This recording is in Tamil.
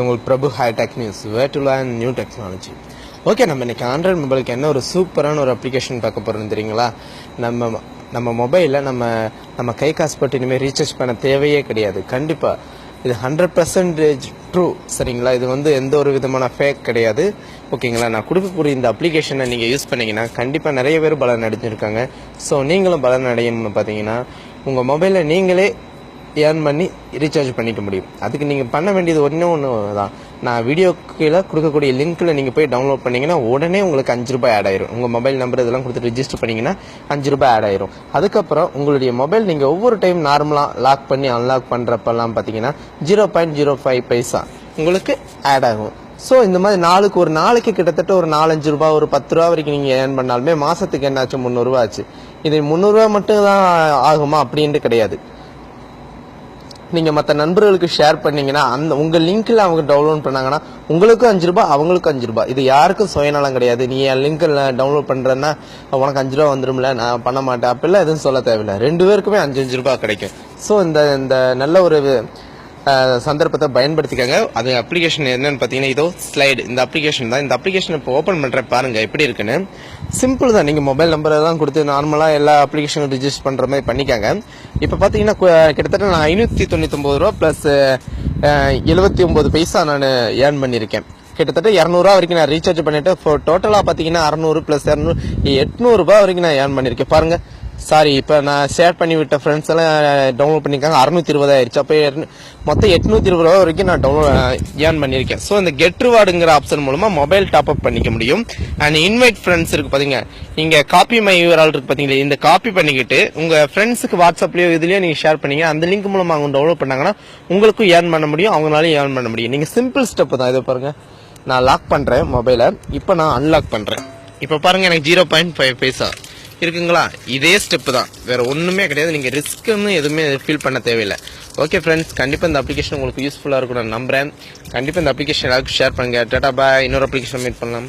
உங்களுக்கு Prabhu hi tech news where to learn new technology. Okay, நம்ம இன்னைக்கு ஆண்ட்ராய்டு மொபைலுக்கு என்ன ஒரு சூப்பரான ஒரு அப்ளிகேஷன் பார்க்க போகிறோம் தெரியுங்களா? நம்ம மொபைலில் நம்ம கை காசு போட்டு இனிமேல் ரீசார்ஜ் பண்ண தேவையே கிடையாது. கண்டிப்பாக இது 100% ட்ரூ. சரிங்களா? இது எந்த ஒரு விதமான ஃபேக் கிடையாது. ஓகேங்களா? நான் கொடுக்கக்கூடிய இந்த அப்ளிகேஷனை நீங்கள் யூஸ் பண்ணிங்கன்னா கண்டிப்பாக நிறைய பேர் பலன் அடைஞ்சிருக்காங்க. ஸோ நீங்களும் பலன் அடையணும்னு பார்த்தீங்கன்னா உங்கள் மொபைலில் நீங்களே ஏர்ன் பண்ணி ரீசார்ஜ் பண்ணிக்க முடியும். அதுக்கு நீங்கள் பண்ண வேண்டியது ஒன்று தான். நான் வீடியோ கீழே கொடுக்கக்கூடிய லிங்க்கில் நீங்கள் போய் டவுன்லோட் பண்ணிங்கன்னா உடனே உங்களுக்கு ₹5 ஆட் ஆயிரும். உங்கள் மொபைல் நம்பர் இதெல்லாம் கொடுத்து ரிஜிஸ்டர் பண்ணிங்கன்னா ₹5 ஆட் ஆயிரும். அதுக்கப்புறம் உங்களுடைய மொபைல் நீங்கள் ஒவ்வொரு டைம் நார்மலாக லாக் பண்ணி அன்லாக் பண்ணுறப்பெல்லாம் பார்த்தீங்கன்னா 0.05 பைசா உங்களுக்கு ஆட் ஆகும். ஸோ இந்த மாதிரி ஒரு நாளைக்கு கிட்டத்தட்ட ஒரு ₹4-5 ஒரு ₹10 வரைக்கும் நீங்கள் ஏர்ன் பண்ணாலுமே மாதத்துக்கு என்னாச்சு ₹300 ஆச்சு. இது ₹300 மட்டும் தான் ஆகுமா அப்படின்ட்டு கிடையாது. நீங்கள் மற்ற நண்பர்களுக்கு ஷேர் பண்ணீங்கன்னா உங்கள் லிங்க்கில் அவங்க டவுன்லோட் பண்ணாங்கன்னா உங்களுக்கும் ₹5 அவங்களுக்கும் ₹5. இது யாருக்கும் சுயநலம் கிடையாது. நீ என் லிங்க்கில் டவுன்லோட் பண்ணுறேன்னா உனக்கு ₹5 வந்துடும்ல, நான் பண்ண மாட்டேன் அப்படிலாம் எதுவும் சொல்ல தேவையில்லை. 2 பேருக்குமே ₹5 கிடைக்கும். ஸோ இந்த நல்ல ஒரு சந்தர்ப்பத்தை பயன்படுத்திக்காங்க. அது அப்ளிகேஷன் என்னன்னு பார்த்தீங்கன்னா இதோ ஸ்லைடு. இந்த அப்ளிகேஷன் தான். இந்த அப்ளிகேஷன் இப்போ ஓப்பன் பண்ணுறேன் பாருங்கள் எப்படி இருக்குன்னு. சிம்பிள் தான். நீங்கள் மொபைல் நம்பரை தான் கொடுத்து நார்மலாக எல்லா அப்ளிகேஷனும் ரிஜிஸ்டர் பண்ணுற மாதிரி பண்ணிக்காங்க. இப்போ பார்த்தீங்கன்னா கிட்டத்தட்ட நான் ₹599 ப்ளஸ் 79 பைசா நான் ஏர்ன் பண்ணியிருக்கேன். கிட்டத்தட்ட ₹200 வரைக்கும் நான் ரீசார்ஜ் பண்ணிட்டு டோட்டலாக பார்த்தீங்கன்னா 600 + 200 ₹800 வரைக்கும் நான் ஏர்ன் பண்ணியிருக்கேன். பாருங்கள். சாரி, இப்போ நான் ஷேர் பண்ணி விட்ட ஃப்ரெண்ட்ஸ் எல்லாம் டவுன்லோட் பண்ணியிருக்காங்க. 620 ஆயிடுச்சு. அப்போ மொத்தம் ₹820 வரைக்கும் நான் ஏர்ன் பண்ணியிருக்கேன். ஸோ இந்த கெட் ரிவார்டுங்கிற ஆப்ஷன் மூலமாக மொபைல் டாப் அப் பண்ணிக்க முடியும். அண்ட் இன்வைட் ஃப்ரெண்ட்ஸ் இருக்கு பார்த்தீங்க, நீங்கள் காப்பி மை யூஆர்எல் இருக்கு பார்த்தீங்களா, இந்த காப்பி பண்ணிக்கிட்டு உங்கள் ஃப்ரெண்ட்ஸுக்கு வாட்ஸ்அப்லேயோ இதுலேயோ நீங்கள் ஷேர் பண்ணீங்க. அந்த லிங்க் மூலமாக அவங்க டவுன்லோட் பண்ணாங்கன்னா உங்களுக்கும் ஏர்ன் பண்ண முடியும், அவங்களாலையும் ஏர்ன் பண்ண முடியும். நீங்கள் சிம்பிள் ஸ்டெப் தான். இதை பாருங்கள், நான் லாக் பண்ணுறேன் மொபைலை. இப்போ நான் அன்லாக் பண்ணுறேன். இப்போ பாருங்கள், எனக்கு 0.5 பைசா இருக்குங்களா? இதே ஸ்டெப் தான், வேற ஒண்ணுமே கிடையாது. நீங்க ரிஸ்க்னு எதுவுமே ஃபீல் பண்ண தேவையில்லை. ஓகே ஃப்ரெண்ட்ஸ், கண்டிப்பா இந்த அப்ளிகேஷன் உங்களுக்கு யூஸ்ஃபுல்லா இருக்கும் நான் நம்புறேன். கண்டிப்பா இந்த அப்ளிகேஷன் எல்லாருக்கும் ஷேர் பண்ணுங்க. டாடா பாய். இன்னொரு அப்ளிகேஷன் மீட் பண்ணலாம்.